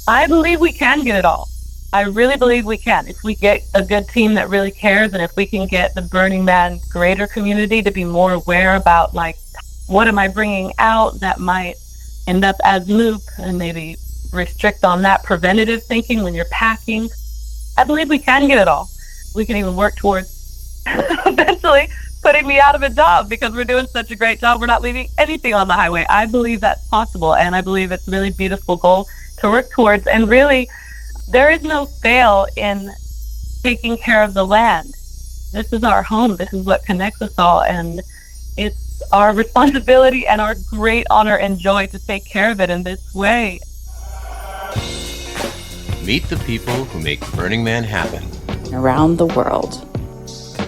I believe we can get it all. I really believe we can. If we get a good team that really cares, and if we can get the Burning Man greater community to be more aware about, like, what am I bringing out that might end up as MOOP, and maybe restrict on that preventative thinking when you're packing. I believe we can get it all. We can even work towards eventually putting me out of a job because we're doing such a great job. We're not leaving anything on the highway. I believe that's possible, and I believe it's a really beautiful goal to work towards. And really, there is no fail in taking care of the land. This is our home. This is what connects us all, and it's our responsibility and our great honor and joy to take care of it in this way. Meet the people who make Burning Man happen. Around the world.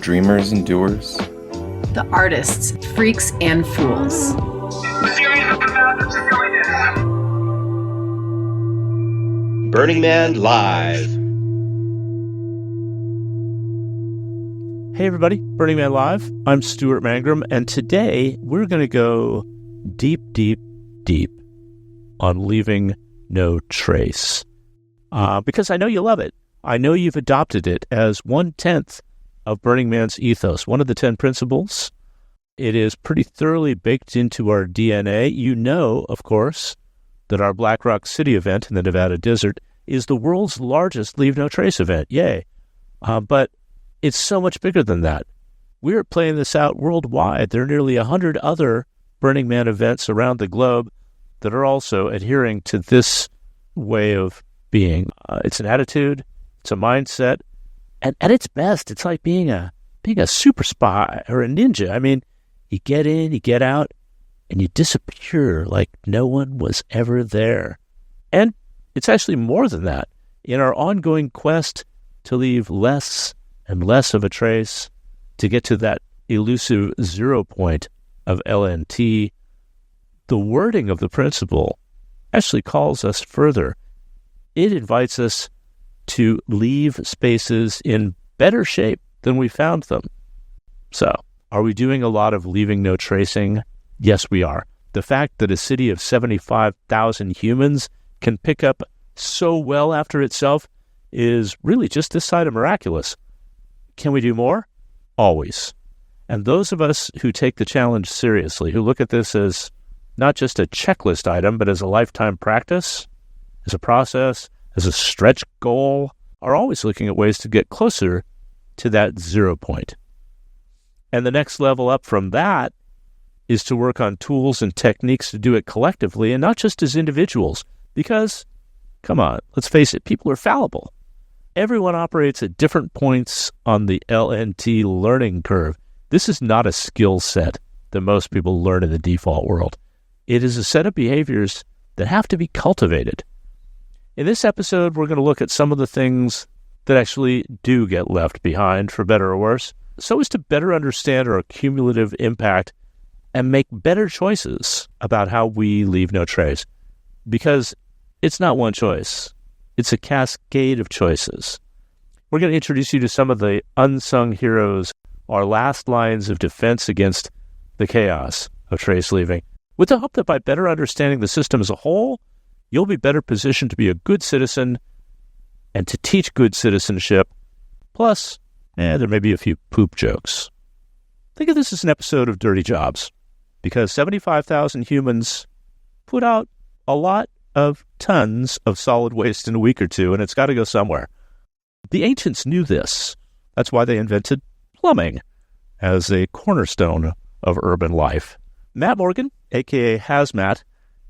Dreamers and doers. The artists, freaks and fools. Burning Man Live. Hey everybody, Burning Man Live. I'm Stuart Mangrum, and today we're going to go deep, deep, deep on leaving no trace. Because I know you love it. I know you've adopted it as 1/10 of Burning Man's ethos, one of the 10 principles. It is pretty thoroughly baked into our DNA. You know, of course, that our Black Rock City event in the Nevada desert is the world's largest Leave No Trace event. Yay. But it's so much bigger than that. We're playing this out worldwide. There are nearly 100 other Burning Man events around the globe that are also adhering to this way of being. It's an attitude, it's a mindset, and at its best, it's like being a super spy or a ninja. I mean, you get in, you get out, and you disappear like no one was ever there. And it's actually more than that. In our ongoing quest to leave less and less of a trace, to get to that elusive 0 point of LNT, the wording of the principle actually calls us further. It invites us to leave spaces in better shape than we found them. So, are we doing a lot of leaving no tracing? Yes, we are. The fact that a city of 75,000 humans can pick up so well after itself is really just this side of miraculous. Can we do more? Always. And those of us who take the challenge seriously, who look at this as not just a checklist item, but as a lifetime practice, as a process, as a stretch goal, are always looking at ways to get closer to that 0 point. And the next level up from that is to work on tools and techniques to do it collectively and not just as individuals. Because, come on, let's face it, people are fallible. Everyone operates at different points on the LNT learning curve. This is not a skill set that most people learn in the default world. It is a set of behaviors that have to be cultivated. In this episode, we're going to look at some of the things that actually do get left behind, for better or worse, so as to better understand our cumulative impact and make better choices about how we leave no trace. Because it's not one choice. It's a cascade of choices. We're going to introduce you to some of the unsung heroes, our last lines of defense against the chaos of trace leaving, with the hope that by better understanding the system as a whole, you'll be better positioned to be a good citizen and to teach good citizenship. Plus, there may be a few poop jokes. Think of this as an episode of Dirty Jobs, because 75,000 humans put out a lot of tons of solid waste in a week or two, and it's got to go somewhere. The ancients knew this. That's why they invented plumbing as a cornerstone of urban life. Matt Morgan, a.k.a. Hazmat,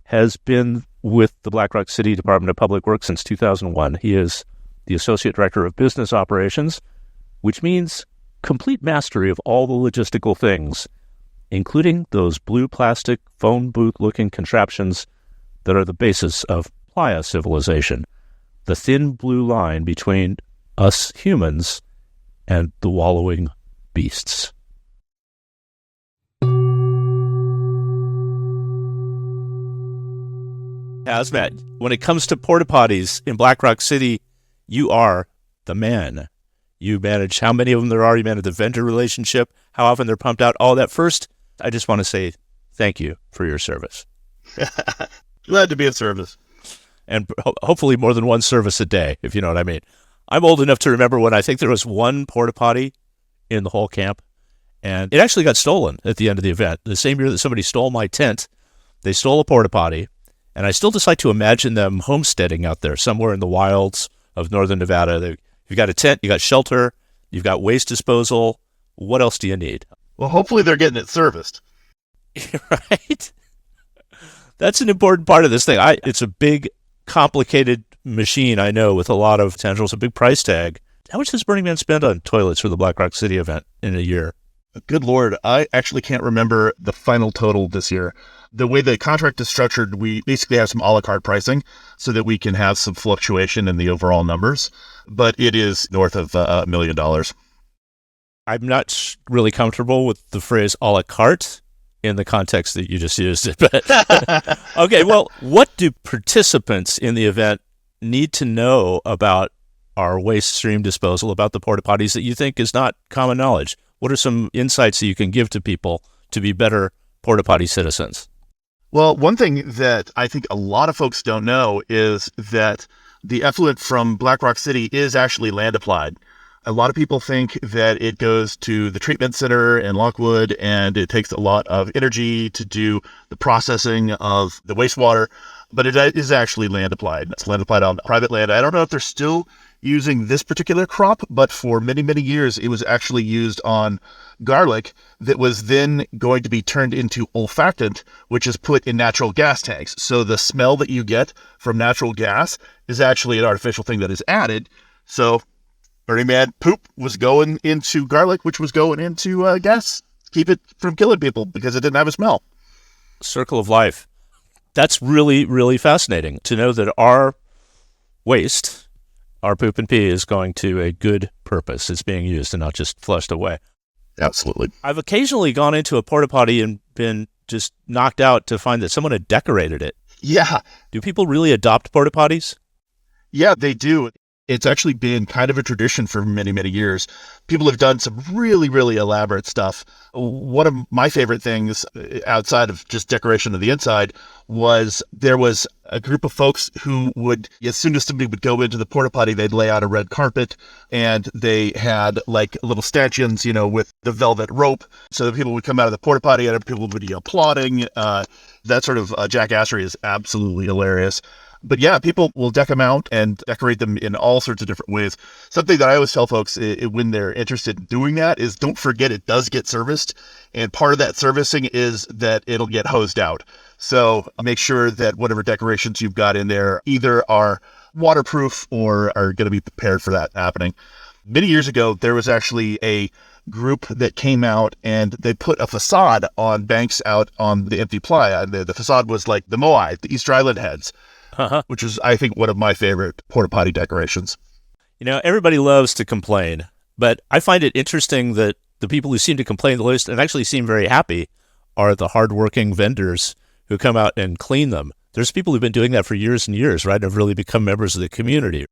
has been with the Black Rock City Department of Public Works since 2001. He is the Associate Director of Business Operations, which means complete mastery of all the logistical things, including those blue plastic phone booth-looking contraptions that are the basis of Playa civilization, the thin blue line between us humans and the wallowing beasts. Hazmat, when it comes to porta-potties in Black Rock City, you are the man. You manage how many of them there are. You manage the vendor relationship, how often they're pumped out, all that. First, I just want to say thank you for your service. Glad to be of service. and hopefully more than one service a day, if you know what I mean. I'm old enough to remember when I think there was one porta potty in the whole camp, and it actually got stolen at the end of the event. The same year that somebody stole my tent, they stole a porta potty, and I still just like to imagine them homesteading out there somewhere in the wilds of northern Nevada. You've got a tent, you got shelter, you've got waste disposal. What else do you need? Well, hopefully they're getting it serviced. Right? That's an important part of this thing. It's a big, complicated machine, I know, with a lot of potentials, a big price tag. How much does Burning Man spend on toilets for the Black Rock City event in a year? Good Lord, I actually can't remember the final total this year. The way the contract is structured, we basically have some a la carte pricing so that we can have some fluctuation in the overall numbers, but it is north of $1 million. I'm not really comfortable with the phrase a la carte in the context that you just used it. But okay, well, what do participants in the event need to know about our waste stream disposal, about the porta potties that you think is not common knowledge? What are some insights that you can give to people to be better porta potty citizens? Well, one thing that I think a lot of folks don't know is that the effluent from Black Rock City is actually land applied. A lot of people think that it goes to the treatment center in Lockwood and it takes a lot of energy to do the processing of the wastewater, but it is actually land applied. It's land applied on private land. I don't know if they're still using this particular crop, but for many, many years, it was actually used on garlic that was then going to be turned into olfactant, which is put in natural gas tanks. So the smell that you get from natural gas is actually an artificial thing that is added. So Burning Man poop was going into garlic, which was going into gas. Keep it from killing people because it didn't have a smell. Circle of life. That's really, really fascinating to know that our waste, our poop and pee, is going to a good purpose. It's being used and not just flushed away. Absolutely. I've occasionally gone into a porta potty and been just knocked out to find that someone had decorated it. Yeah. Do people really adopt porta potties? Yeah, they do. It's actually been kind of a tradition for many, many years. People have done some really, really elaborate stuff. One of my favorite things outside of just decoration of the inside was there was a group of folks who would, as soon as somebody would go into the porta potty, they'd lay out a red carpet and they had like little stanchions, with the velvet rope. So that people would come out of the porta potty and people would be applauding. That sort of jackassery is absolutely hilarious. But yeah, people will deck them out and decorate them in all sorts of different ways. Something that I always tell folks when they're interested in doing that is don't forget it does get serviced. And part of that servicing is that it'll get hosed out. So make sure that whatever decorations you've got in there either are waterproof or are going to be prepared for that happening. Many years ago, there was actually a group that came out and they put a facade on banks out on the empty playa. And the facade was like the Moai, the Easter Island heads. Which is, I think, one of my favorite porta potty decorations. Everybody loves to complain, but I find it interesting that the people who seem to complain the least and actually seem very happy are the hardworking vendors who come out and clean them. There's people who've been doing that for years and years, right? And have really become members of the community.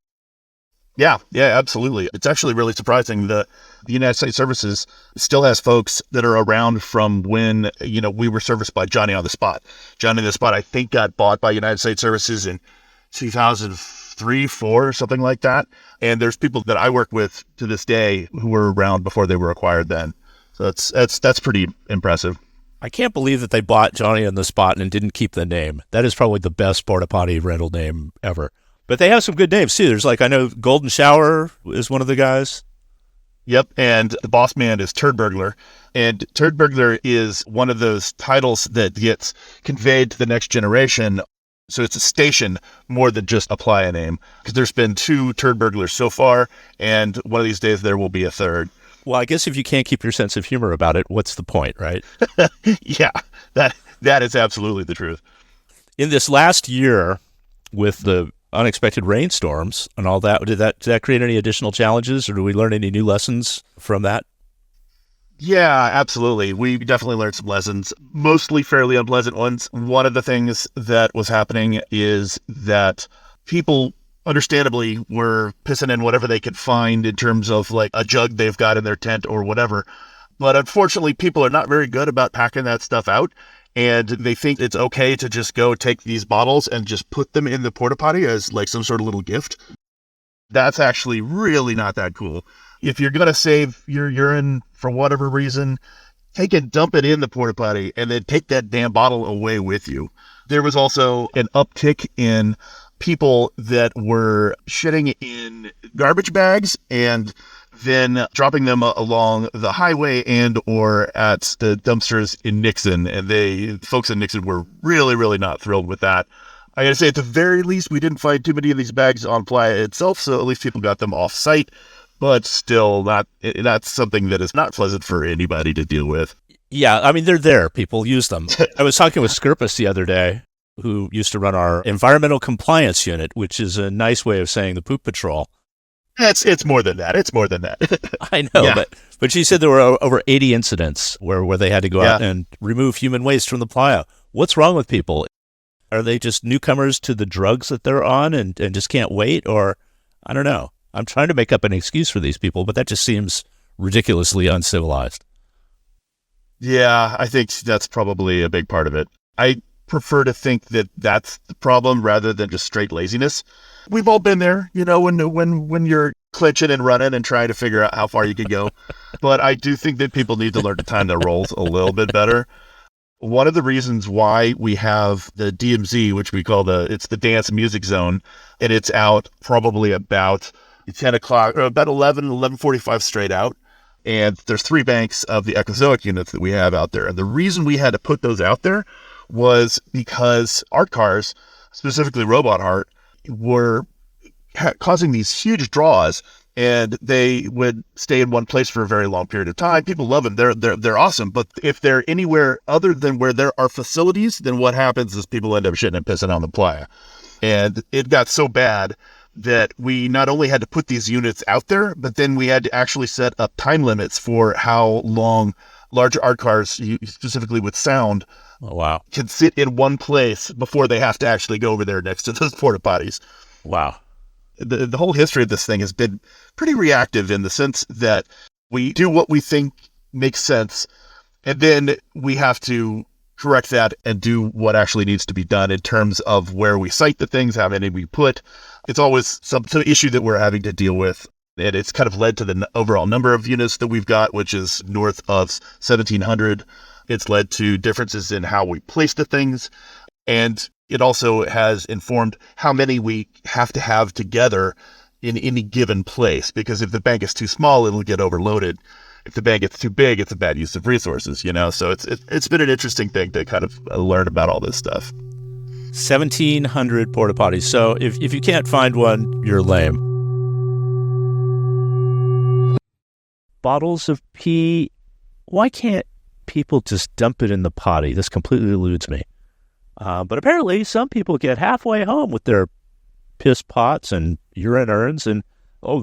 Yeah, absolutely. It's actually really surprising. The United States Services still has folks that are around from when, we were serviced by Johnny on the Spot. Johnny on the Spot, I think, got bought by United States Services in 2003, 4, something like that. And there's people that I work with to this day who were around before they were acquired then. So that's pretty impressive. I can't believe that they bought Johnny on the Spot and didn't keep the name. That is probably the best porta potty rental name ever. But they have some good names, too. There's I know Golden Shower is one of the guys. Yep, and the boss man is Turd Burglar. And Turd Burglar is one of those titles that gets conveyed to the next generation. So it's a station more than just a Playa name. Because there's been 2 Turd Burglars so far, and one of these days there will be a third. Well, I guess if you can't keep your sense of humor about it, what's the point, right? Yeah, that is absolutely the truth. In this last year, with the unexpected rainstorms and all that, did that create any additional challenges, or did we learn any new lessons from that? Yeah, absolutely. We definitely learned some lessons, mostly fairly unpleasant ones. One of the things that was happening is that people understandably were pissing in whatever they could find in terms of like a jug they've got in their tent or whatever. But unfortunately, people are not very good about packing that stuff out. and they think it's okay to just go take these bottles and just put them in the porta potty as like some sort of little gift. That's actually really not that cool. If you're going to save your urine for whatever reason, take and dump it in the porta potty and then take that damn bottle away with you. There was also an uptick in people that were shitting in garbage bags and then dropping them along the highway and or at the dumpsters in Nixon. And folks in Nixon were really, really not thrilled with that. I gotta say, at the very least, we didn't find too many of these bags on Playa itself, so at least people got them off site. But still, that's something that is not pleasant for anybody to deal with. Yeah, I mean, they're there. People use them. I was talking with Skirpus the other day, who used to run our environmental compliance unit, which is a nice way of saying the poop patrol. It's more than that. It's more than that. I know, Yeah. but she said there were over 80 incidents where they had to go out and remove human waste from the Playa. What's wrong with people? Are they just newcomers to the drugs that they're on and just can't wait? Or, I don't know. I'm trying to make up an excuse for these people, but that just seems ridiculously uncivilized. Yeah, I think that's probably a big part of it. I prefer to think that that's the problem rather than just straight laziness. We've all been there, when you're clinching and running and trying to figure out how far you can go. But I do think that people need to learn to time their roles a little bit better. One of the reasons why we have the DMZ, which we call it's the dance music zone, and it's out probably about 10 o'clock or about 11:45 straight out. And there's 3 banks of the ecozoic units that we have out there. And the reason we had to put those out there was because art cars, specifically robot art, were causing these huge draws, and they would stay in one place for a very long period of time. People love them. They're awesome. But if they're anywhere other than where there are facilities, then what happens is people end up shitting and pissing on the Playa. And it got so bad that we not only had to put these units out there, but then we had to actually set up time limits for how long larger art cars, specifically with sound, can sit in one place before they have to actually go over there next to those porta potties. Wow. The whole history of this thing has been pretty reactive in the sense that we do what we think makes sense, and then we have to correct that and do what actually needs to be done in terms of where we site the things, how many we put. It's always some issue that we're having to deal with. And it's kind of led to the overall number of units that we've got, which is north of 1,700. It's led to differences in how we place the things. And it also has informed how many we have to have together in any given place. Because if the bank is too small, it'll get overloaded. If the bank gets too big, it's a bad use of resources, So it's been an interesting thing to kind of learn about all this stuff. 1,700 porta potties. So if you can't find one, you're lame. Bottles of pee. Why can't people just dump it in the potty? This completely eludes me. But apparently some people get halfway home with their piss pots and urine urns, and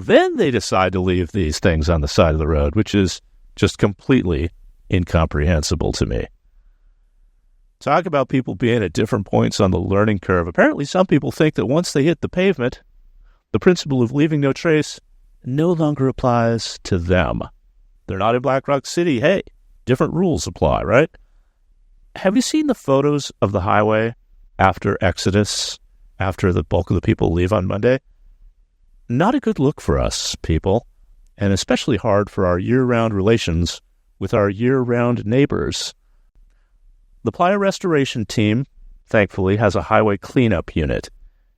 then they decide to leave these things on the side of the road, which is just completely incomprehensible to me. Talk about people being at different points on the learning curve. Apparently some people think that once they hit the pavement, the principle of leaving no trace no longer applies to them. They're not in Black Rock City. Hey, different rules apply, right? Have you seen the photos of the highway after Exodus, after the bulk of the people leave on Monday? Not a good look for us, people, and especially hard for our year-round relations with our year-round neighbors. The Playa Restoration Team, thankfully, has a highway cleanup unit,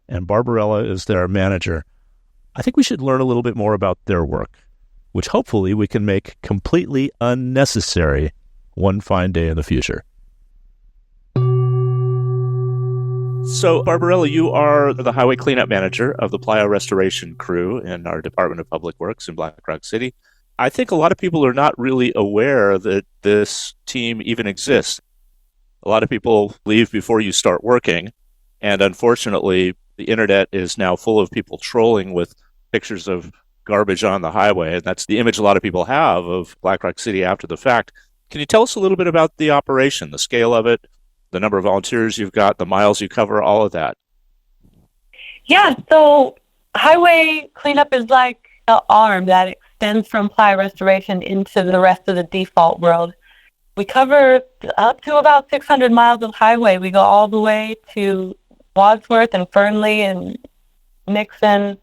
and Barbarella is their manager. I think we should learn a little bit more about their work, which hopefully we can make completely unnecessary one fine day in the future. So, Barbarella, you are the highway cleanup manager of the Playa Restoration crew in our Department of Public Works in Black Rock City. I think a lot of people are not really aware that this team even exists. A lot of people leave before you start working, and unfortunately, the internet is now full of people trolling with pictures of garbage on the highway, and that's the image a lot of people have of Black Rock City after the fact. Can you tell us a little bit about the operation, the scale of it, the number of volunteers you've got, the miles you cover, all of that? Yeah, so highway cleanup is like an arm that extends from Playa Restoration into the rest of the default world. We cover up to about 600 miles of highway. We go all the way to Wadsworth and Fernley and Nixon,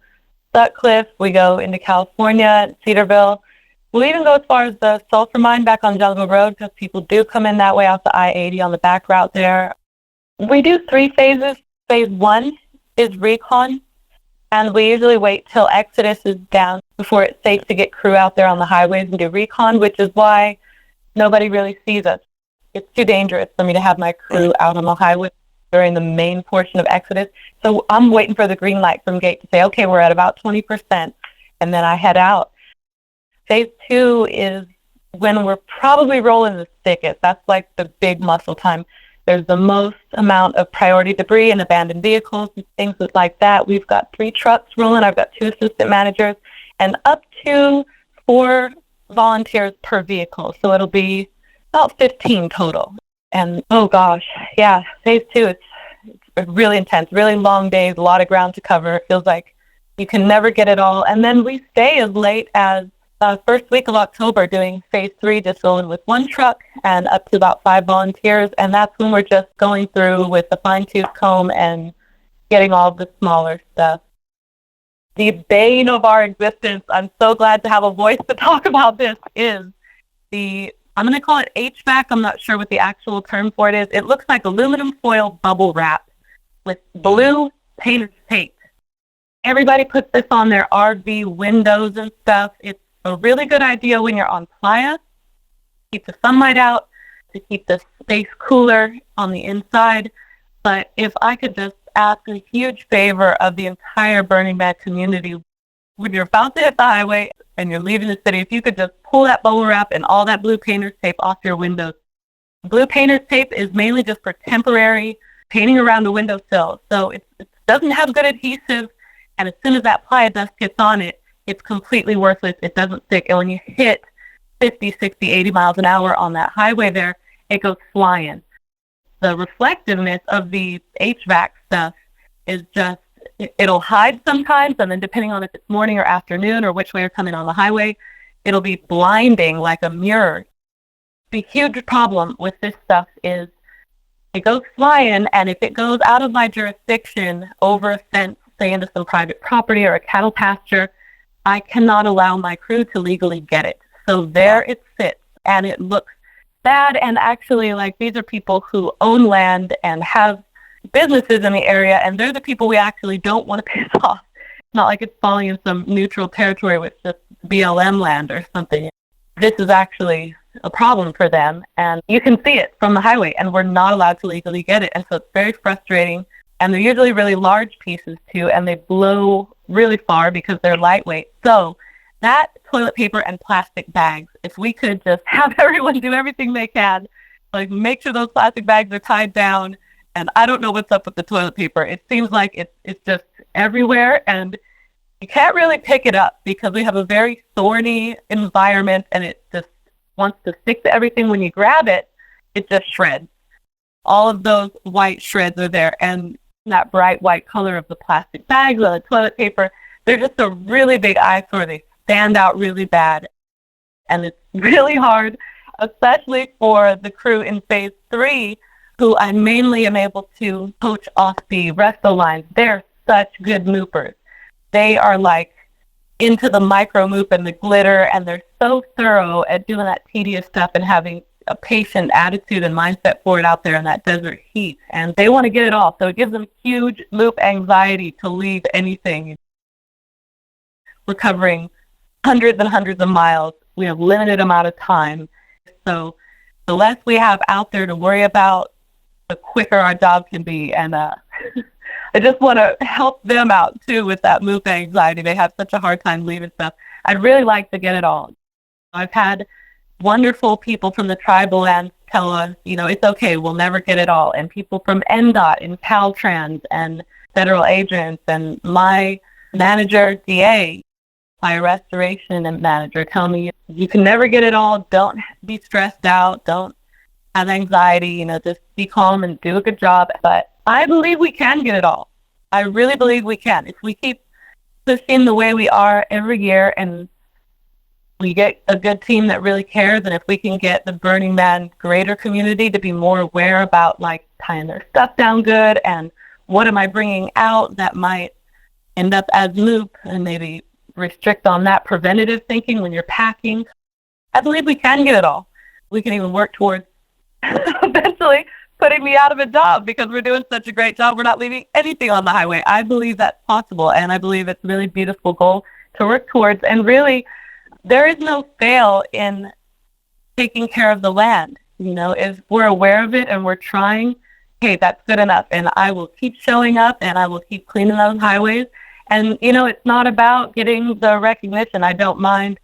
Sutcliffe. We go into California, Cedarville. We'll even go as far as the sulfur mine back on Jungle Road because people do come in that way off the I-80 on the back route there. We do 3 phases. Phase 1 is recon, and we usually wait till Exodus is down before it's safe to get crew out there on the highways and do recon, which is why nobody really sees us. It's too dangerous for me to have my crew out on the highway during the main portion of Exodus. So I'm waiting for the green light from gate to say, okay, we're at about 20%, and then I head out. Phase 2 is when we're probably rolling the thickest. That's like the big muscle time. There's the most amount of priority debris and abandoned vehicles and things like that. We've got 3 trucks rolling. I've got 2 assistant managers and up to 4 volunteers per vehicle. So it'll be about 15 total. And oh gosh, yeah, phase 2, it's really intense, really long days, a lot of ground to cover. It feels like you can never get it all. And then we stay as late as first week of October doing phase 3, just going with 1 truck and up to about 5 volunteers. And that's when we're just going through with the fine-tooth comb and getting all the smaller stuff. The bane of our existence, I'm so glad to have a voice to talk about this, is I'm going to call it HVAC. I'm not sure what the actual term for it is. It looks like aluminum foil bubble wrap with blue painter's tape. Everybody puts this on their RV windows and stuff. It's a really good idea when you're on Playa, keep the sunlight out, to keep the space cooler on the inside. But if I could just ask a huge favor of the entire Burning Man community, when you're about to hit the highway and you're leaving the city, if you could just pull that bubble wrap and all that blue painter's tape off your windows. Blue painter's tape is mainly just for temporary painting around the windowsill. So it doesn't have good adhesive, and as soon as that Playa dust gets on it, it's completely worthless. It doesn't stick. And when you hit 50, 60, 80 miles an hour on that highway there, it goes flying. The reflectiveness of the HVAC stuff is just, it'll hide sometimes, and then depending on if it's morning or afternoon or which way you're coming on the highway, it'll be blinding like a mirror. The huge problem with this stuff is it goes flying, and if it goes out of my jurisdiction over a fence, say into some private property or a cattle pasture, I cannot allow my crew to legally get it. So there it sits, and it looks bad. And actually, like, these are people who own land and have businesses in the area, and they're the people we actually don't want to piss off. It's not like it's falling in some neutral territory with just BLM land or something. This is actually a problem for them, and you can see it from the highway, and we're not allowed to legally get it. And so it's very frustrating. And they're usually really large pieces, too, and they blow really far because they're lightweight. So that, toilet paper, and plastic bags, if we could just have everyone do everything they can, like make sure those plastic bags are tied down. And I don't know what's up with the toilet paper. It seems like it's just everywhere, and you can't really pick it up because we have a very thorny environment, and it just wants to stick to everything. When you grab it, it just shreds. All of those white shreds are there, and that bright white color of the plastic bags or the toilet paper, they're just a really big eyesore. They stand out really bad, and it's really hard, especially for the crew in phase 3, who I mainly am able to coach off the resto lines. They're such good moopers. They are like into the micro moop and the glitter, and they're so thorough at doing that tedious stuff and having a patient attitude and mindset for it out there in that desert heat, and they want to get it all. So it gives them huge loop anxiety to leave anything. We're covering hundreds and hundreds of miles. We have limited amount of time. So the less we have out there to worry about, the quicker our job can be. And I just want to help them out too with that loop anxiety. They have such a hard time leaving stuff. I'd really like to get it all. I've had wonderful people from the tribal lands tell us, it's okay, we'll never get it all. And people from NDOT and Caltrans and federal agents and my manager, DA, my restoration and manager, tell me you can never get it all. Don't be stressed out. Don't have anxiety. Just be calm and do a good job. But I believe we can get it all. I really believe we can. If we keep pushing the way we are every year and we get a good team that really cares, and if we can get the Burning Man greater community to be more aware about like tying their stuff down good and what am I bringing out that might end up as MOOP, and maybe restrict on that preventative thinking when you're packing, I believe we can get it all. We can even work towards eventually putting me out of a job because we're doing such a great job. We're not leaving anything on the highway. I believe that's possible, and I believe it's a really beautiful goal to work towards. And really, there is no fail in taking care of the land. You know, if we're aware of it and we're trying, hey, that's good enough. And I will keep showing up and I will keep cleaning those highways. And, you know, it's not about getting the recognition. I don't mind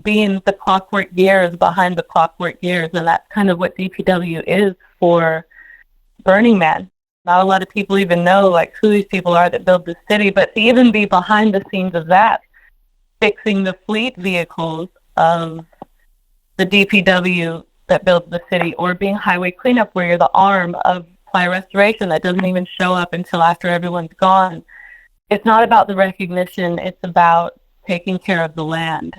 being the clockwork gears behind the clockwork gears. And that's kind of what DPW is for Burning Man. Not a lot of people even know like who these people are that build the city, but to even be behind the scenes of that, fixing the fleet vehicles of the DPW that builds the city, or being highway cleanup where you're the arm of Playa restoration that doesn't even show up until after everyone's gone. It's not about the recognition, it's about taking care of the land.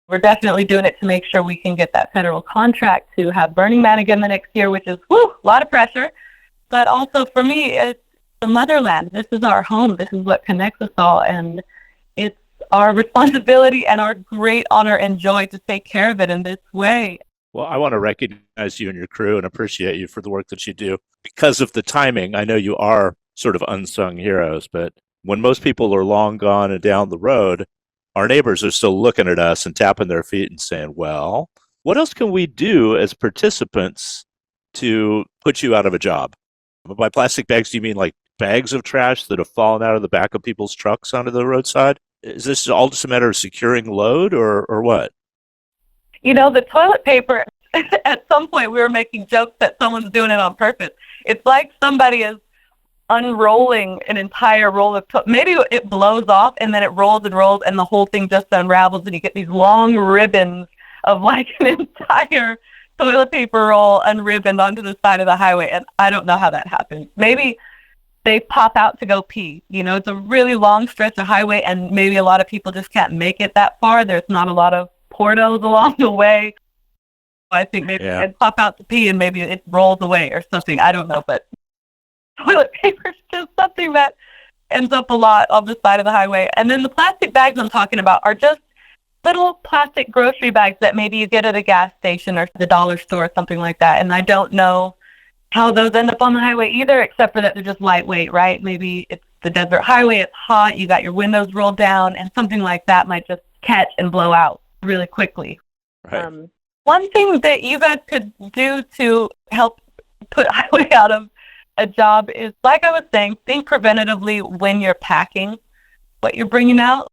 We're definitely doing it to make sure we can get that federal contract to have Burning Man again the next year, which is a lot of pressure. But also for me, it's the motherland. This is our home. This is what connects us all. And it's our responsibility and our great honor and joy to take care of it in this way. Well, I want to recognize you and your crew and appreciate you for the work that you do. Because of the timing, I know you are sort of unsung heroes, but when most people are long gone and down the road, our neighbors are still looking at us and tapping their feet and saying, well, what else can we do as participants to put you out of a job? By plastic bags, do you mean like bags of trash that have fallen out of the back of people's trucks onto the roadside? Is this all just a matter of securing load or what? You know, the toilet paper, at some point we were making jokes that someone's doing it on purpose. It's like somebody is unrolling an entire roll of maybe it blows off and then it rolls and the whole thing just unravels and you get these long ribbons of like an entire toilet paper roll unribboned onto the side of the highway. And I don't know how that happens. Maybe they pop out to go pee. You know, it's a really long stretch of highway and maybe a lot of people just can't make it that far. There's not a lot of portos along the way. I think maybe it'd pop out to pee and maybe it rolls away or something. I don't know, but toilet paper is just something that ends up a lot on the side of the highway. And then the plastic bags I'm talking about are just little plastic grocery bags that maybe you get at a gas station or the dollar store or something like that. And I don't know how those end up on the highway either, except for that they're just lightweight, right? Maybe it's the desert highway, it's hot, you got your windows rolled down, and something like that might just catch and blow out really quickly. Right. One thing that you guys could do to help put highway out of a job is, like I was saying, think preventatively when you're packing what you're bringing out.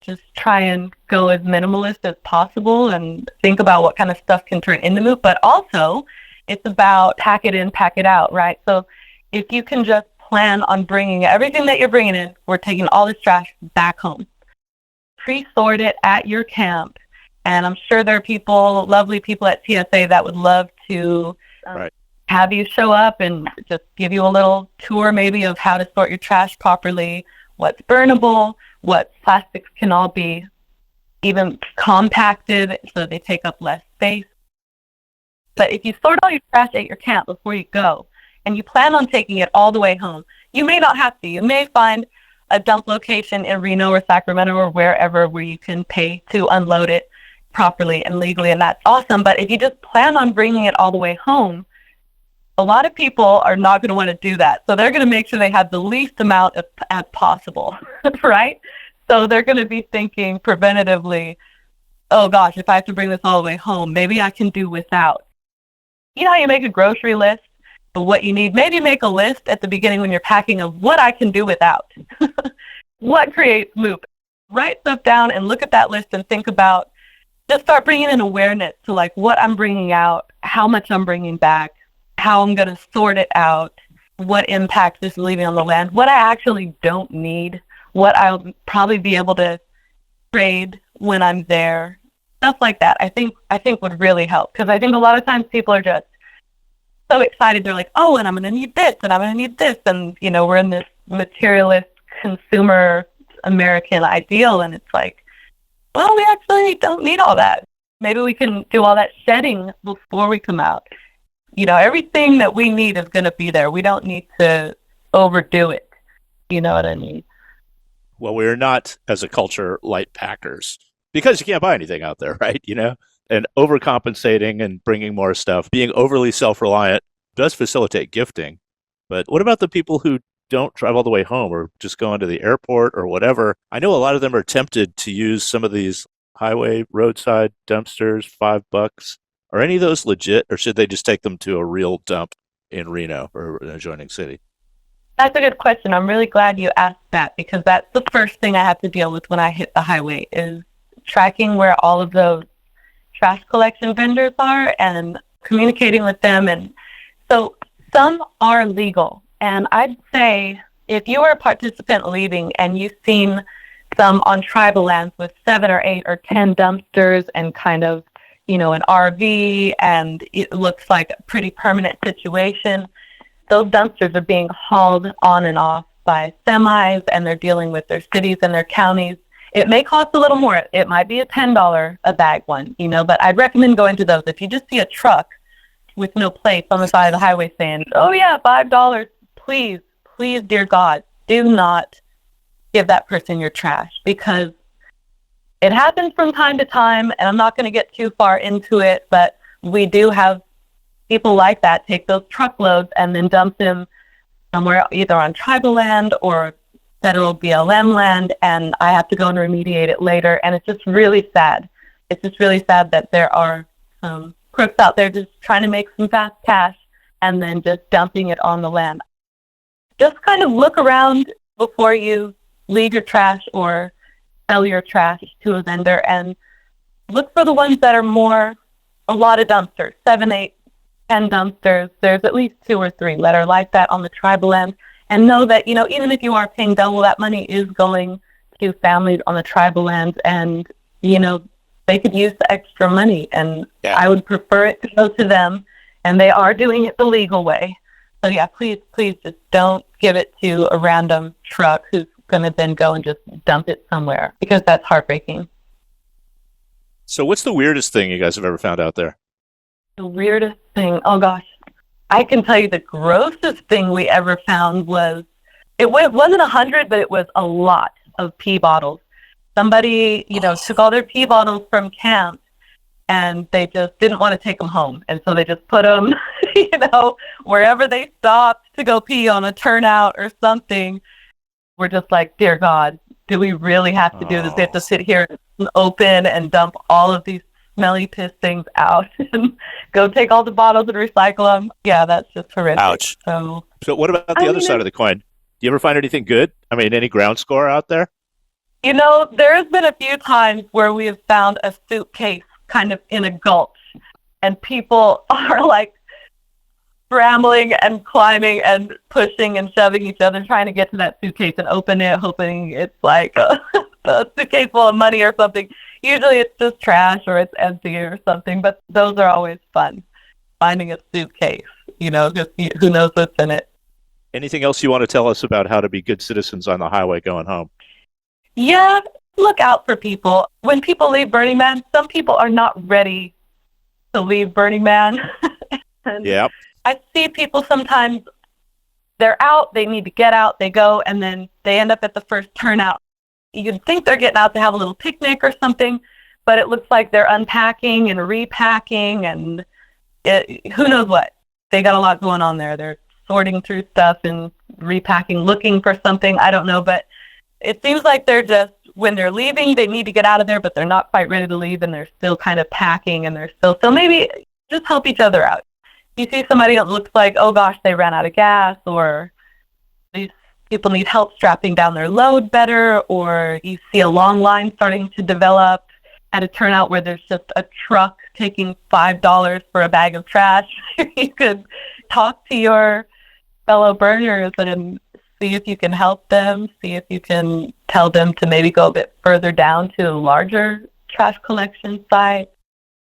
Just try and go as minimalist as possible and think about what kind of stuff can turn into MOOP. But also, it's about pack it in, pack it out, right? So if you can just plan on bringing everything that you're bringing in, we're taking all this trash back home. Pre-sort it at your camp. And I'm sure there are people, lovely people at TSA that would love to have you show up and just give you a little tour maybe of how to sort your trash properly, what's burnable, what plastics can all be even compacted so they take up less space. But if you sort all your trash at your camp before you go and you plan on taking it all the way home, you may not have to. You may find a dump location in Reno or Sacramento or wherever where you can pay to unload it properly and legally, and that's awesome. But if you just plan on bringing it all the way home, a lot of people are not going to want to do that. So they're going to make sure they have the least amount as possible, right? So they're going to be thinking preventatively, oh gosh, if I have to bring this all the way home, maybe I can do without. You know how you make a grocery list of what you need? Maybe make a list at the beginning when you're packing of what I can do without. What creates MOOP? Write stuff down and look at that list and think about, just start bringing in awareness to like what I'm bringing out, how much I'm bringing back, how I'm going to sort it out, what impact this is leaving on the land, what I actually don't need, what I'll probably be able to trade when I'm there, stuff like that. I think would really help, because I think a lot of times people are just so excited. They're like, oh, and I'm going to need this, and I'm going to need this, and you know, we're in this materialist consumer American ideal, and it's like, well, we actually don't need all that. Maybe we can do all that shedding before we come out. Everything that we need is going to be there. We don't need to overdo it. You know what I mean? Well, we're not, as a culture, light packers because you can't buy anything out there, right? And overcompensating and bringing more stuff, being overly self-reliant does facilitate gifting. But what about the people who don't drive all the way home or just go into the airport or whatever? I know a lot of them are tempted to use some of these highway roadside dumpsters, $5. Are any of those legit, or should they just take them to a real dump in Reno or an adjoining city? That's a good question. I'm really glad you asked that because that's the first thing I have to deal with when I hit the highway is tracking where all of those trash collection vendors are and communicating with them. And so some are legal. And I'd say if you are a participant leaving and you've seen some on tribal lands with 7 or 8 or 10 dumpsters and kind of, an RV, and it looks like a pretty permanent situation, those dumpsters are being hauled on and off by semis, and they're dealing with their cities and their counties. It may cost a little more. It might be a $10 a bag one, but I'd recommend going to those. If you just see a truck with no plates on the side of the highway saying, oh yeah, $5, please, dear God, do not give that person your trash because it happens from time to time, and I'm not going to get too far into it, but we do have people like that take those truckloads and then dump them somewhere either on tribal land or federal BLM land, and I have to go and remediate it later, and it's just really sad. It's just really sad that there are crooks out there just trying to make some fast cash and then just dumping it on the land. Just kind of look around before you leave your trash or sell your trash to a vendor and look for the ones that are a lot of dumpsters, 7, 8, 10 dumpsters. There's at least 2 or 3 that are like that on the tribal land. And know that, even if you are paying double, that money is going to families on the tribal lands, and, they could use the extra money. And Yeah. I would prefer it to go to them, and they are doing it the legal way. So, yeah, please just don't give it to a random truck who's going to then go and just dump it somewhere, because that's heartbreaking. So what's the weirdest thing you guys have ever found out there? The weirdest thing, oh gosh, I can tell you the grossest thing we ever found was, it wasn't 100, but it was a lot of pee bottles. Somebody, took all their pee bottles from camp, and they just didn't want to take them home. And so they just put them, wherever they stopped to go pee on a turnout or something. We're just like, dear God, do we really have to do this? They have to sit here and open and dump all of these smelly piss things out and go take all the bottles and recycle them. Yeah, that's just horrific. Ouch. So what about the other side of the coin? Do you ever find anything good? I mean, any ground score out there? There has been a few times where we have found a suitcase kind of in a gulch, and people are like scrambling and climbing and pushing and shoving each other, trying to get to that suitcase and open it, hoping it's like a suitcase full of money or something. Usually it's just trash or it's empty or something, but those are always fun. Finding a suitcase, because who knows what's in it. Anything else you want to tell us about how to be good citizens on the highway going home? Yeah, look out for people. When people leave Burning Man, some people are not ready to leave Burning Man. Yeah. I see people sometimes, they're out, they need to get out, they go, and then they end up at the first turnout. You'd think they're getting out to have a little picnic or something, but it looks like they're unpacking and repacking and who knows what. They got a lot going on there. They're sorting through stuff and repacking, looking for something. I don't know, but it seems like they're just, when they're leaving, they need to get out of there, but they're not quite ready to leave, and they're still kind of packing, and they're still, so maybe just help each other out. You see somebody that looks like, oh gosh, they ran out of gas, or these people need help strapping down their load better, or you see a long line starting to develop at a turnout where there's just a truck taking $5 for a bag of trash. You could talk to your fellow burners and see if you can help them, see if you can tell them to maybe go a bit further down to a larger trash collection site.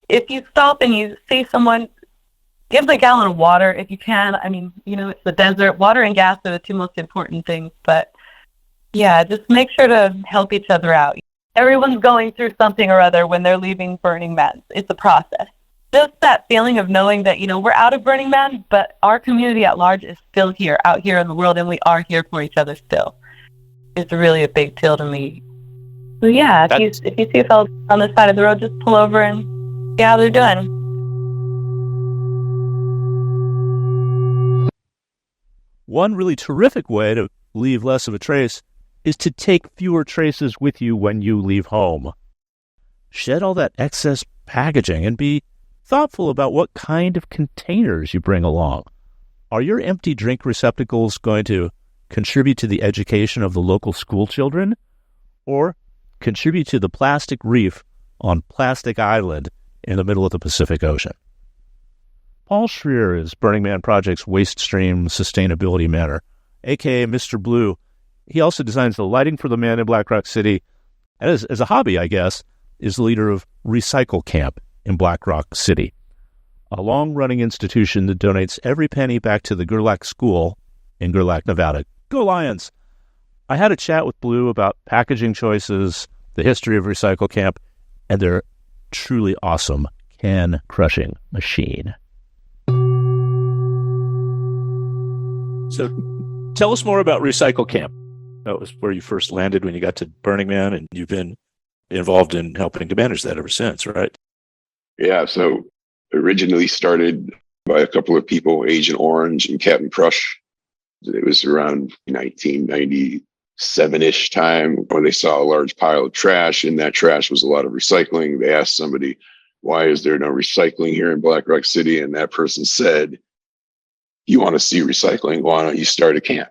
If you stop and you see someone, give them a gallon of water if you can. I mean, it's the desert. Water and gas are the 2 most important things. But, yeah, just make sure to help each other out. Everyone's going through something or other when they're leaving Burning Man. It's a process. Just that feeling of knowing that, we're out of Burning Man, but our community at large is still here, out here in the world, and we are here for each other still. It's really a big deal to me. So yeah, if you see a fellow on the side of the road, just pull over and see how they're doing. One really terrific way to leave less of a trace is to take fewer traces with you when you leave home. Shed all that excess packaging and be thoughtful about what kind of containers you bring along. Are your empty drink receptacles going to contribute to the education of the local school children, or contribute to the plastic reef on Plastic Island in the middle of the Pacific Ocean? Paul Schreer is Burning Man Project's waste stream sustainability manager, a.k.a. Mr. Blue. He also designs the lighting for the man in Black Rock City, and as a hobby, I guess, is the leader of Recycle Camp in Black Rock City, a long-running institution that donates every penny back to the Gerlach School in Gerlach, Nevada. Go Lions! I had a chat with Blue about packaging choices, the history of Recycle Camp, and their truly awesome can-crushing machine. So tell us more about Recycle Camp. That was where you first landed when you got to Burning Man, and you've been involved in helping to manage that ever since, right? Yeah, so originally started by a couple of people, Agent Orange and Captain Crush. It was around 1997-ish time when they saw a large pile of trash. In that trash was a lot of recycling. They asked somebody, why is there no recycling here in Black Rock City? And that person said, you want to see recycling? Why don't you start a camp?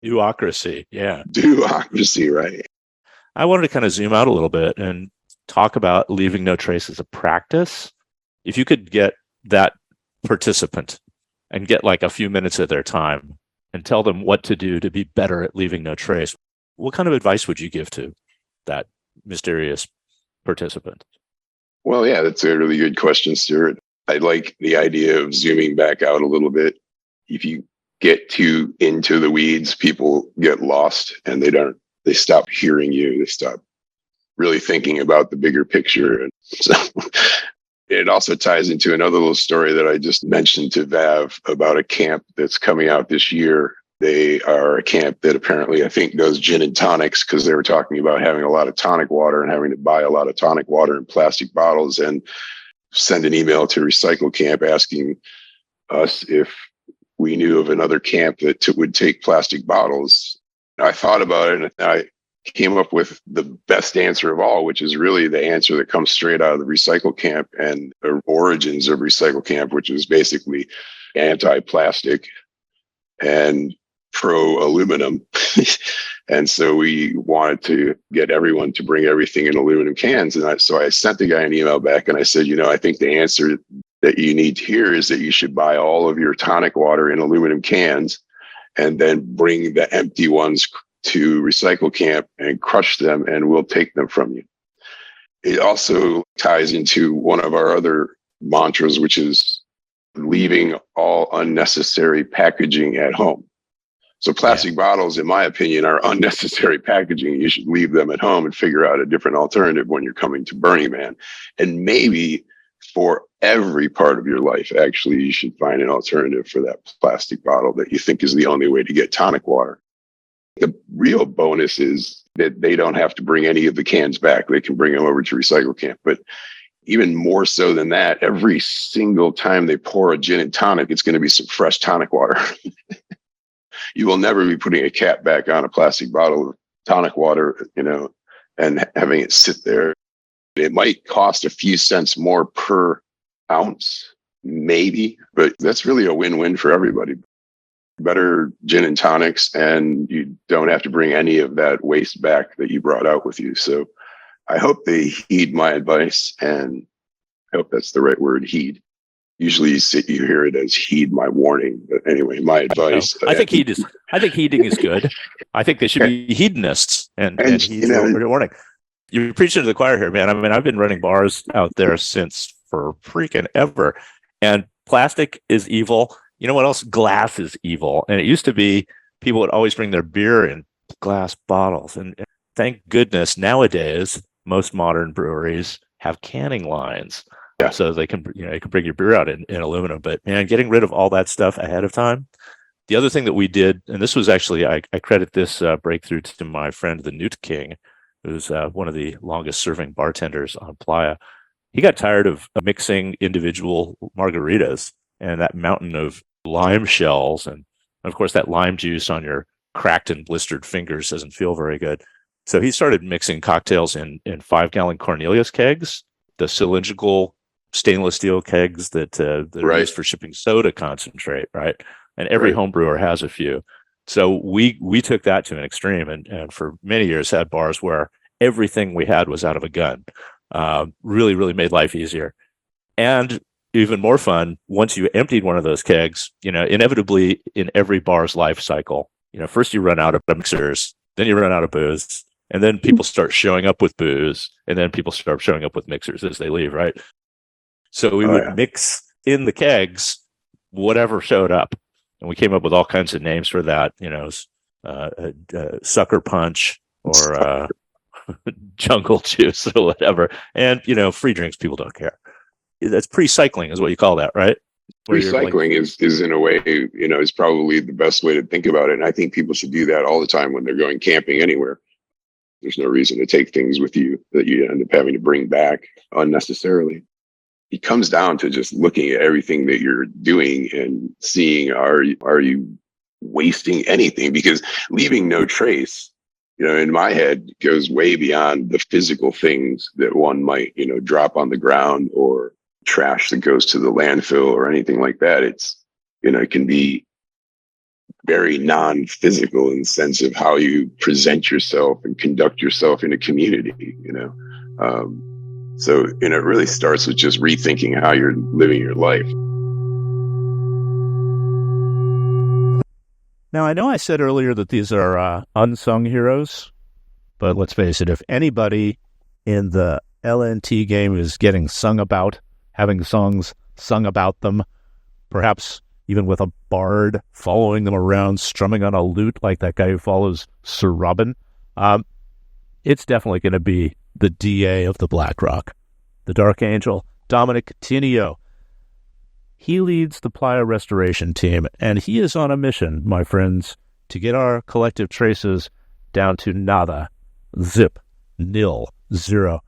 Duocracy, yeah. Duocracy, right. I wanted to kind of zoom out a little bit and talk about leaving no trace as a practice. If you could get that participant and get like a few minutes of their time and tell them what to do to be better at leaving no trace, what kind of advice would you give to that mysterious participant? Well, yeah, that's a really good question, Stuart. I like the idea of zooming back out a little bit. If you get too into the weeds, people get lost and they stop hearing you. They stop really thinking about the bigger picture. And so it also ties into another little story that I just mentioned to Vav about a camp that's coming out this year. They are a camp that apparently, I think, does gin and tonics, because they were talking about having a lot of tonic water and having to buy a lot of tonic water in plastic bottles, and send an email to Recycle Camp asking us if we knew of another camp that would take plastic bottles. I thought about it and I came up with the best answer of all, which is really the answer that comes straight out of the Recycle Camp and the origins of Recycle Camp, which is basically anti-plastic and pro-aluminum. And so we wanted to get everyone to bring everything in aluminum cans. And so I sent the guy an email back and I said, I think the answer that you need to hear is that you should buy all of your tonic water in aluminum cans and then bring the empty ones to Recycle Camp and crush them, and we'll take them from you. It also ties into one of our other mantras, which is leaving all unnecessary packaging at home. So plastic bottles, in my opinion, are unnecessary packaging. You should leave them at home and figure out a different alternative when you're coming to Burning Man. And maybe for every part of your life, actually, you should find an alternative for that plastic bottle that you think is the only way to get tonic water. The real bonus is that they don't have to bring any of the cans back. They can bring them over to Recycle Camp. But even more so than that, every single time they pour a gin and tonic, it's going to be some fresh tonic water. You will never be putting a cap back on a plastic bottle of tonic water, and having it sit there. It might cost a few cents more per ounce, maybe, but that's really a win-win for everybody. Better gin and tonics, and you don't have to bring any of that waste back that you brought out with you. So I hope they heed my advice, and I hope that's the right word, heed. Usually you hear it as heed my warning, but anyway, my advice. I think heeding is good. I think they should be hedonists and heed your warning. You're preaching to the choir here, man. I mean, I've been running bars out there since for freaking ever, and plastic is evil. You know what else? Glass is evil. And it used to be people would always bring their beer in glass bottles. And thank goodness nowadays, most modern breweries have canning lines. Yeah. So they can, you can bring your beer out in aluminum. But man, getting rid of all that stuff ahead of time. The other thing that we did, and this was actually, I credit this breakthrough to my friend, the Newt King, who's one of the longest serving bartenders on Playa. He got tired of mixing individual margaritas and that mountain of lime shells. And of course, that lime juice on your cracked and blistered fingers doesn't feel very good. So he started mixing cocktails in 5-gallon Cornelius kegs, the cylindrical stainless steel kegs that are Right. used for shipping soda concentrate, right? And every Right. home brewer has a few. So we took that to an extreme, and for many years had bars where everything we had was out of a gun. Really, really made life easier. And even more fun, once you emptied one of those kegs, inevitably in every bar's life cycle, first you run out of mixers, then you run out of booze, and then people start showing up with booze, and then people start showing up with mixers as they leave, right? So we would mix in the kegs whatever showed up. And we came up with all kinds of names for that, sucker punch or jungle juice or whatever. And, free drinks, people don't care. That's pre-cycling is what you call that, right? Recycling is in a way, is probably the best way to think about it. And I think people should do that all the time when they're going camping anywhere. There's no reason to take things with you that you end up having to bring back unnecessarily. It comes down to just looking at everything that you're doing and seeing, are you wasting anything? Because leaving no trace, in my head goes way beyond the physical things that one might, drop on the ground or trash that goes to the landfill or anything like that. It's, it can be very non-physical in the sense of how you present yourself and conduct yourself in a community, So, it really starts with just rethinking how you're living your life. Now, I know I said earlier that these are unsung heroes, but let's face it, if anybody in the LNT game is getting sung about, having songs sung about them, perhaps even with a bard following them around, strumming on a lute like that guy who follows Sir Robin, it's definitely going to be the DA of the Black Rock, the Dark Angel, Dominic Tinio. He leads the Playa restoration team, and he is on a mission, my friends, to get our collective traces down to nada, zip, nil, zero.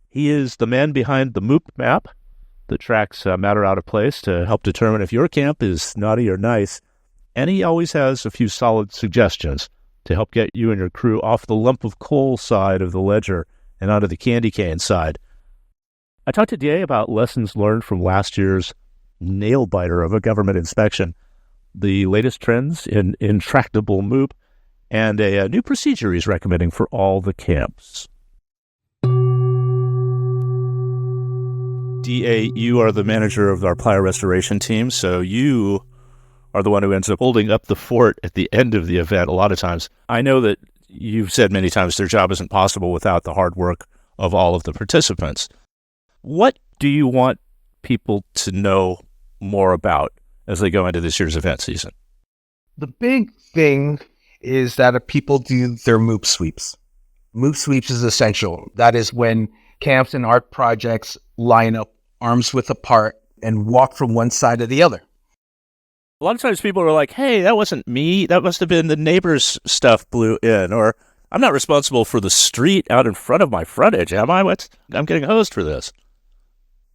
He is the man behind the MOOP map that tracks matter out of place to help determine if your camp is naughty or nice, and he always has a few solid suggestions to help get you and your crew off the lump of coal side of the ledger and onto the candy cane side. I talked to DA about lessons learned from last year's nail-biter of a government inspection, the latest trends in intractable MOOP, and a new procedure he's recommending for all the camps. DA, you are the manager of our Playa restoration team, so you are the one who ends up holding up the fort at the end of the event a lot of times. I know that you've said many times their job isn't possible without the hard work of all of the participants. What do you want people to know more about as they go into this year's event season? The big thing is that if people do their MOOP sweeps. MOOP sweeps is essential. That is when camps and art projects line up arms width apart and walk from one side to the other. A lot of times people are like, hey, that wasn't me. That must have been the neighbor's stuff blew in. Or I'm not responsible for the street out in front of my frontage, am I? I'm getting hosed for this.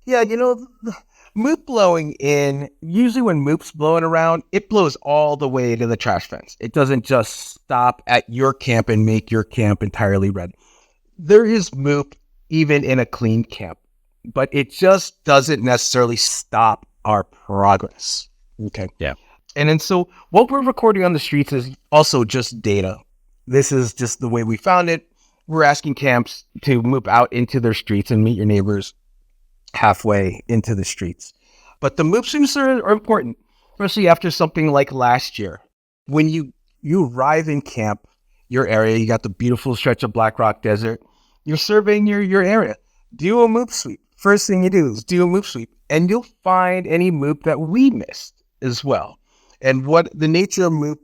Yeah, MOOP blowing in, usually when MOOP's blowing around, it blows all the way to the trash fence. It doesn't just stop at your camp and make your camp entirely red. There is MOOP even in a clean camp, but it just doesn't necessarily stop our progress. Okay. Yeah. And then so what we're recording on the streets is also just data. This is just the way we found it. We're asking camps to move out into their streets and meet your neighbors halfway into the streets. But the MOOP sweeps are important, especially after something like last year. When you arrive in camp, your area, you got the beautiful stretch of Black Rock Desert, you're surveying your area. Do a MOOP sweep. First thing you do is do a MOOP sweep, and you'll find any MOOP that we missed as well. And what the nature of MOOP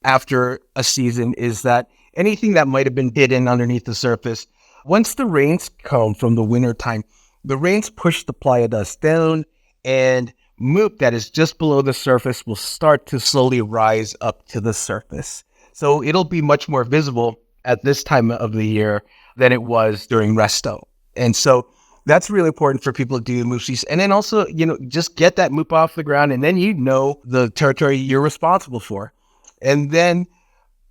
after a season is that anything that might have been hidden underneath the surface. Once the rains come from the winter time, the rains push the playa dust down, and MOOP that is just below the surface will start to slowly rise up to the surface. So it'll be much more visible at this time of the year than it was during resto. And so that's really important for people to do MOOP sweeps. And then also, just get that MOOP off the ground, and then the territory you're responsible for. And then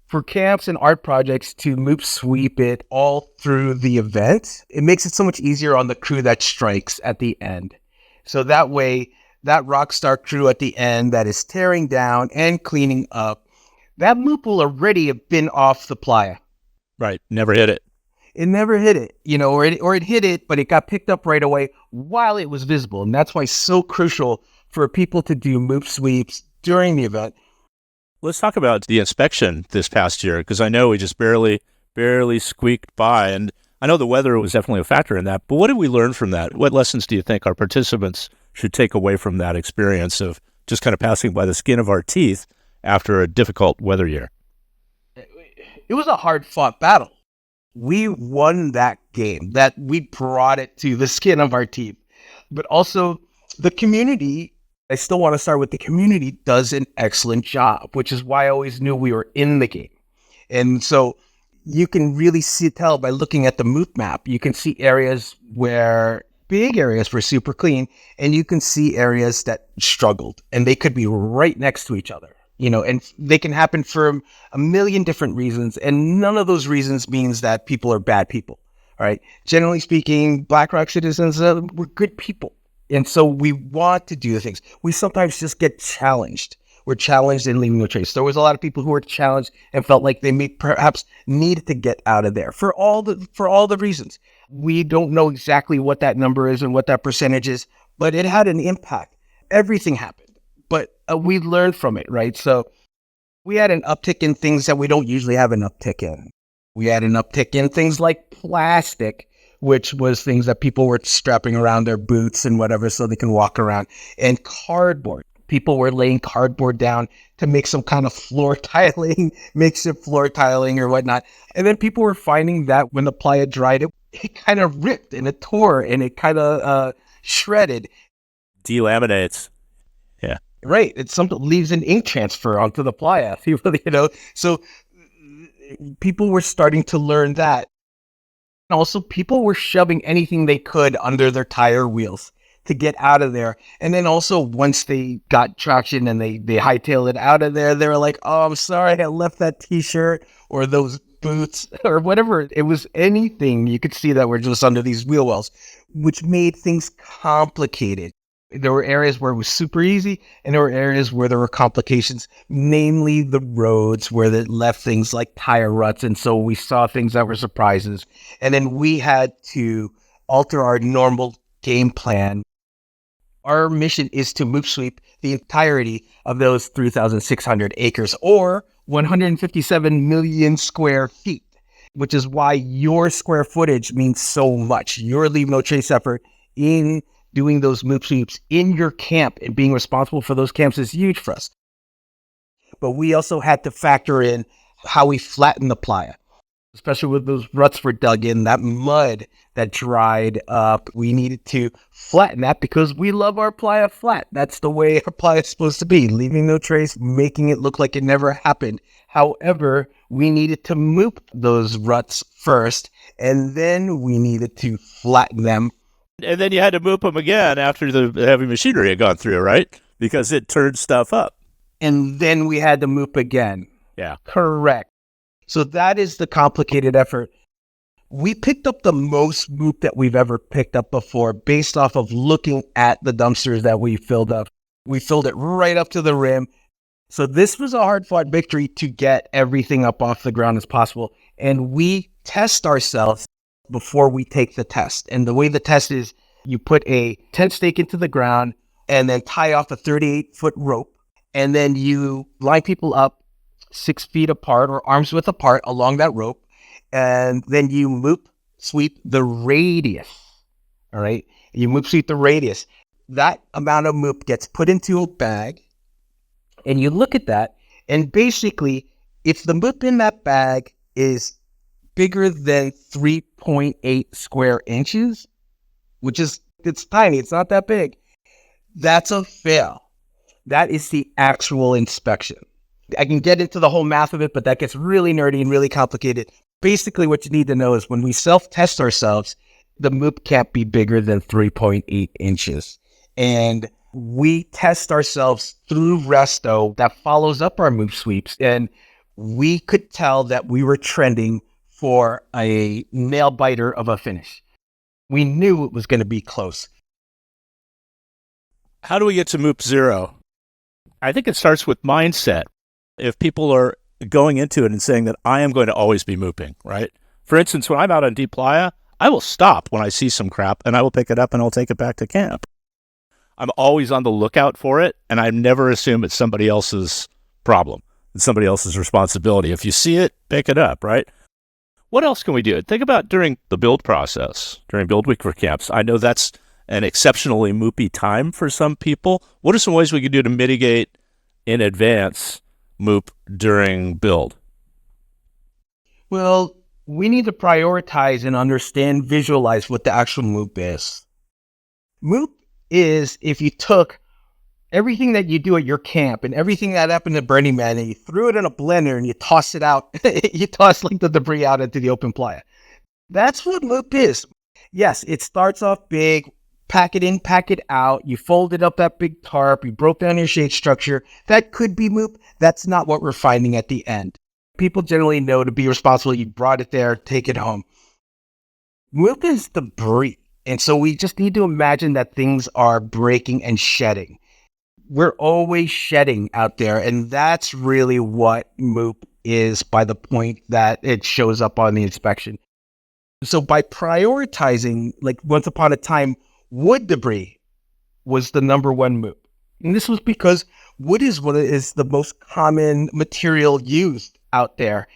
for camps and art projects to MOOP sweep it all through the event, it makes it so much easier on the crew that strikes at the end. So that way, that rock star crew at the end that is tearing down and cleaning up, that MOOP will already have been off the playa. Right. Never hit it. It never hit it, or it hit it, but it got picked up right away while it was visible. And that's why it's so crucial for people to do MOOP sweeps during the event. Let's talk about the inspection this past year, because I know we just barely squeaked by. And I know the weather was definitely a factor in that. But what did we learn from that? What lessons do you think our participants should take away from that experience of just kind of passing by the skin of our teeth after a difficult weather year? It was a hard-fought battle. We won that game, that we brought it to the skin of our teeth. But also the community, I still want to start with the community, does an excellent job, which is why I always knew we were in the game. And so you can really tell by looking at the MOOP map. You can see big areas were super clean, and you can see areas that struggled, and they could be right next to each other. And they can happen for a million different reasons. And none of those reasons means that people are bad people. All right. Generally speaking, Black Rock citizens, we're good people. And so we want to do the things. We sometimes just get challenged. We're challenged in leaving no trace. There was a lot of people who were challenged and felt like they perhaps needed to get out of there for all the reasons. We don't know exactly what that number is and what that percentage is, but it had an impact. Everything happened. But we learned from it, right? So we had an uptick in things that we don't usually have an uptick in. We had an uptick in things like plastic, which was things that people were strapping around their boots and whatever so they can walk around, and cardboard. People were laying cardboard down to make some kind of floor tiling, makeshift floor tiling or whatnot. And then people were finding that when the playa dried, it kind of ripped and it tore and it kind of shredded. Delaminates. Yeah. Right. It's something leaves an ink transfer onto the playa, So people were starting to learn that. And also, people were shoving anything they could under their tire wheels to get out of there. And then also, once they got traction and they hightailed it out of there, they were like, oh, I'm sorry, I left that T-shirt or those boots or whatever. It was anything you could see that were just under these wheel wells, which made things complicated. There were areas where it was super easy, and there were areas where there were complications, namely the roads where they left things like tire ruts. And so we saw things that were surprises. And then we had to alter our normal game plan. Our mission is to MOOP sweep the entirety of those 3,600 acres or 157 million square feet, which is why your square footage means so much. Your Leave No Trace effort in doing those MOOP sweeps in your camp and being responsible for those camps is huge for us. But we also had to factor in how we flatten the playa, especially with those ruts were dug in, that mud that dried up. We needed to flatten that because we love our playa flat. That's the way our playa is supposed to be, leaving no trace, making it look like it never happened. However, we needed to MOOP those ruts first, and then we needed to flatten them. And then you had to MOOP them again after the heavy machinery had gone through, right? Because it turned stuff up. And then we had to MOOP again. Yeah. Correct. So that is the complicated effort. We picked up the most MOOP that we've ever picked up before based off of looking at the dumpsters that we filled up. We filled it right up to the rim. So this was a hard-fought victory to get everything up off the ground as possible. And we test ourselves before we take the test. And the way the test is, you put a tent stake into the ground and then tie off a 38-foot rope. And then you line people up 6 feet apart or arms width apart along that rope. And then you MOOP sweep the radius. All right. You MOOP sweep the radius. That amount of MOOP gets put into a bag. And you look at that. And basically, if the MOOP in that bag is bigger than 3.8 square inches, it's tiny. It's not that big. That's a fail. That is the actual inspection. I can get into the whole math of it, but that gets really nerdy and really complicated. Basically, what you need to know is when we self-test ourselves, the MOOP can't be bigger than 3.8 inches. And we test ourselves through Resto that follows up our MOOP sweeps. And we could tell that we were trending for a nail biter of a finish. We knew it was going to be close. How do we get to MOOP 0? I think it starts with mindset. If people are going into it and saying that I am going to always be MOOPing, right? For instance, when I'm out on Deep Playa, I will stop when I see some crap and I will pick it up and I'll take it back to camp. I'm always on the lookout for it, and I never assume it's somebody else's problem. It's somebody else's responsibility. If you see it, pick it up, right? What else can we do? Think about during the build process, during build week for camps. I know that's an exceptionally MOOPy time for some people. What are some ways we could do to mitigate in advance MOOP during build? Well, we need to prioritize and understand, visualize what the actual MOOP is. MOOP is if you took everything that you do at your camp and everything that happened at Burning Man and you threw it in a blender and you toss it out, you toss like the debris out into the open playa. That's what MOOP is. Yes, it starts off big, pack it in, pack it out. You folded up that big tarp, you broke down your shade structure. That could be MOOP. That's not what we're finding at the end. People generally know to be responsible. You brought it there, take it home. MOOP is debris. And so we just need to imagine that things are breaking and shedding. We're always shedding out there. And that's really what MOOP is by the point that it shows up on the inspection. So by prioritizing, like once upon a time, wood debris was the number one MOOP. And this was because wood is what is the most common material used out there.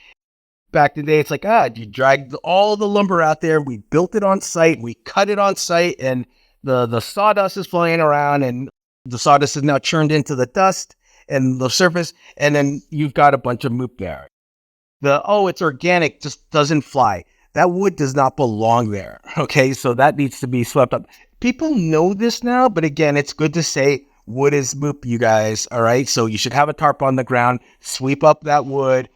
Back in the day, it's like, you dragged all the lumber out there, we built it on site, we cut it on site, and the sawdust is flying around, and the sawdust is now churned into the dust and the surface, and then you've got a bunch of MOOP there. It's organic just doesn't fly. That wood does not belong there, okay? So that needs to be swept up. People know this now, but again, it's good to say wood is MOOP, you guys, all right? So you should have a tarp on the ground, sweep up that wood.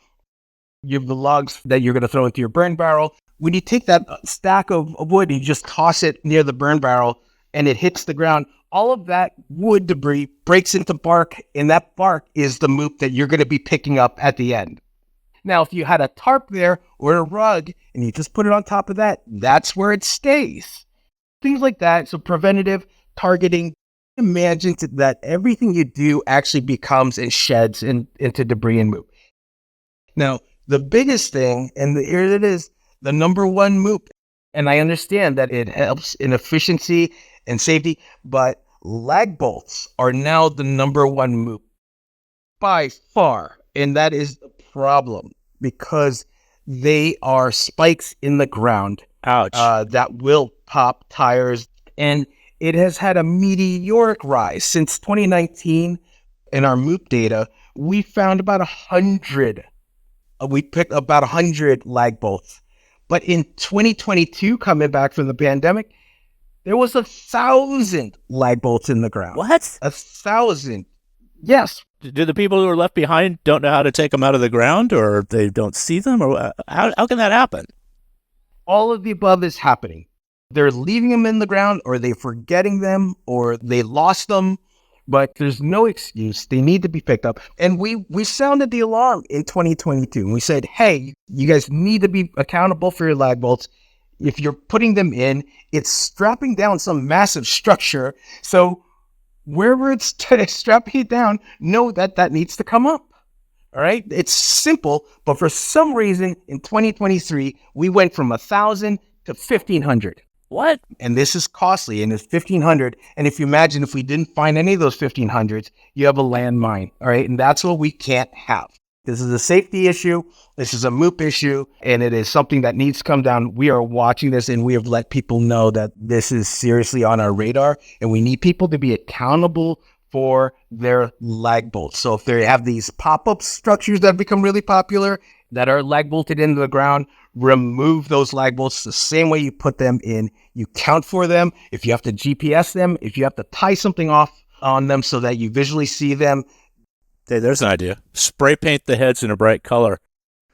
You have the logs that you're going to throw into your burn barrel. When you take that stack of wood and you just toss it near the burn barrel and it hits the ground, all of that wood debris breaks into bark, and that bark is the MOOP that you're going to be picking up at the end. Now, if you had a tarp there or a rug and you just put it on top of that, that's where it stays. Things like that. So preventative targeting. Imagine that everything you do actually becomes and sheds into debris and MOOP. Now, the biggest thing, and here it is, the number one MOOP, and I understand that it helps in efficiency and safety, but lag bolts are now the number one MOOP by far. And that is the problem because they are spikes in the ground. Ouch. That will pop tires. And it has had a meteoric rise since 2019. In our MOOP data, we found about 100. We picked about 100 lag bolts. But in 2022, coming back from the pandemic, there was 1,000 lag bolts in the ground. What? 1,000. Yes. Do the people who are left behind don't know how to take them out of the ground, or they don't see them? Or how can that happen? All of the above is happening. They're leaving them in the ground, or they're forgetting them, or they lost them. But there's no excuse. They need to be picked up. And we sounded the alarm in 2022. And we said, hey, you guys need to be accountable for your lag bolts. If you're putting them in, it's strapping down some massive structure. So wherever it's strapping it down, know that needs to come up. All right? It's simple. But for some reason, in 2023, we went from 1,000 to 1,500. What? And this is costly, and it's 1,500. And if you imagine if we didn't find any of those 1,500s, you have a landmine, all right? And that's what we can't have. This is a safety issue. This is a MOOP issue, and it is something that needs to come down. We are watching this, and we have let people know that this is seriously on our radar, and we need people to be accountable for their lag bolts. So if they have these pop-up structures that become really popular, that are lag bolted into the ground, remove those lag bolts the same way you put them in. You count for them. If you have to GPS them, if you have to tie something off on them so that you visually see them. Hey, there's an idea. Spray paint the heads in a bright color.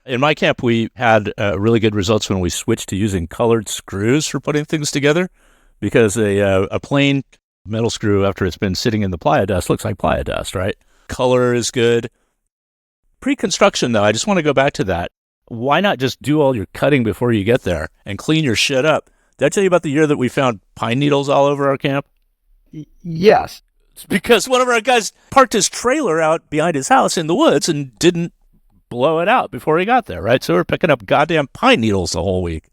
In my camp, we had really good results when we switched to using colored screws for putting things together, because a plain metal screw, after it's been sitting in the Playa dust, looks like Playa dust, right? Color is good. Pre-construction, though, I just want to go back to that. Why not just do all your cutting before you get there and clean your shit up? Did I tell you about the year that we found pine needles all over our camp? Yes. It's because one of our guys parked his trailer out behind his house in the woods and didn't blow it out before he got there, right? So we're picking up goddamn pine needles the whole week.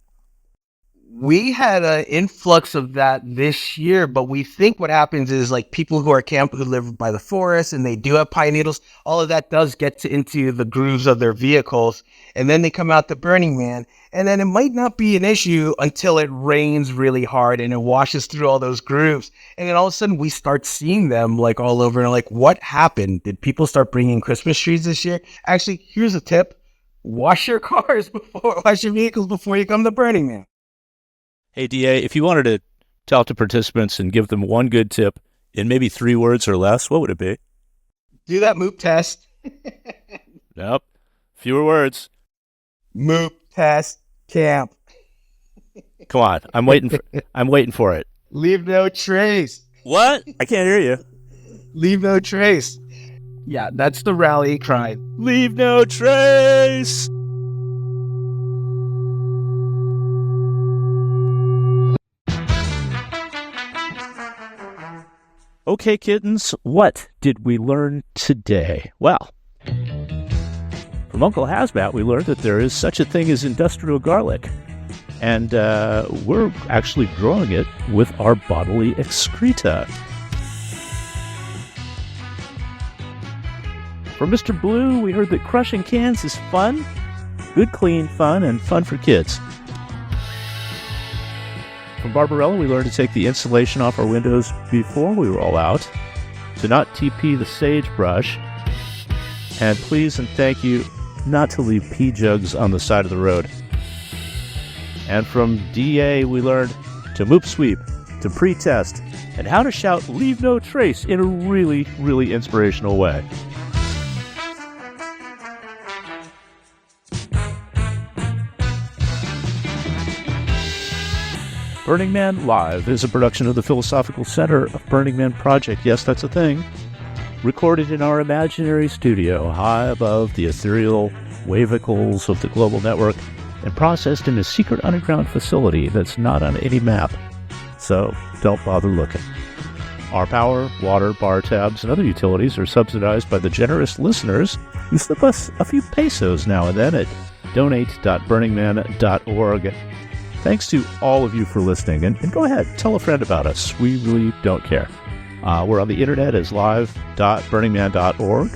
We had an influx of that this year, but we think what happens is like people who are camping who live by the forest and they do have pine needles, all of that does get into the grooves of their vehicles. And then they come out to Burning Man, and then it might not be an issue until it rains really hard and it washes through all those grooves. And then all of a sudden we start seeing them like all over, and like, what happened? Did people start bringing Christmas trees this year? Actually, here's a tip. Wash your vehicles before you come to Burning Man. Hey, DA, if you wanted to talk to participants and give them one good tip in maybe 3 words or less, what would it be? Do that MOOP test. Nope. Fewer words. MOOP test camp. Come on. I'm waiting for it. Leave no trace. What? I can't hear you. Leave no trace. Yeah, that's the rally cry. Leave no trace. Okay, kittens, what did we learn today? Well, from Uncle Hazmat, we learned that there is such a thing as industrial garlic. And we're actually growing it with our bodily excreta. From Mr. Blue, we heard that crushing cans is fun. Good, clean fun, and fun for kids. From Barbarella, we learned to take the insulation off our windows before we roll out, to not TP the sagebrush, and please and thank you not to leave pee jugs on the side of the road. And from DA, we learned to MOOP sweep, to pre-test, and how to shout "Leave no trace" in a really, really inspirational way. Burning Man Live is a production of the Philosophical Center of Burning Man Project. Yes, that's a thing. Recorded in our imaginary studio, high above the ethereal wavicles of the global network, and processed in a secret underground facility that's not on any map. So, don't bother looking. Our power, water, bar tabs, and other utilities are subsidized by the generous listeners who slip us a few pesos now and then at donate.burningman.org. Thanks to all of you for listening, and go ahead, tell a friend about us. We really don't care. We're on the internet as live.burningman.org,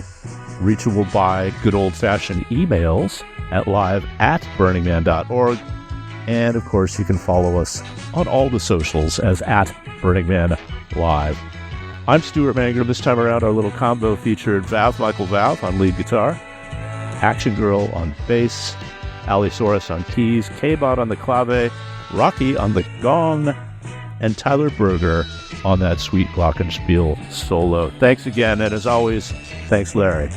reachable by good old-fashioned emails at live@burningman.org, and of course you can follow us on all the socials as @BurningManLive. I'm Stuart Mangrum. This time around, our little combo featured Michael Valve on lead guitar, Action Girl on bass, Allosaurus on keys, K-Bot on the clave, Rocky on the gong, and Tyler Berger on that sweet glockenspiel solo. Thanks again, and as always, thanks Larry.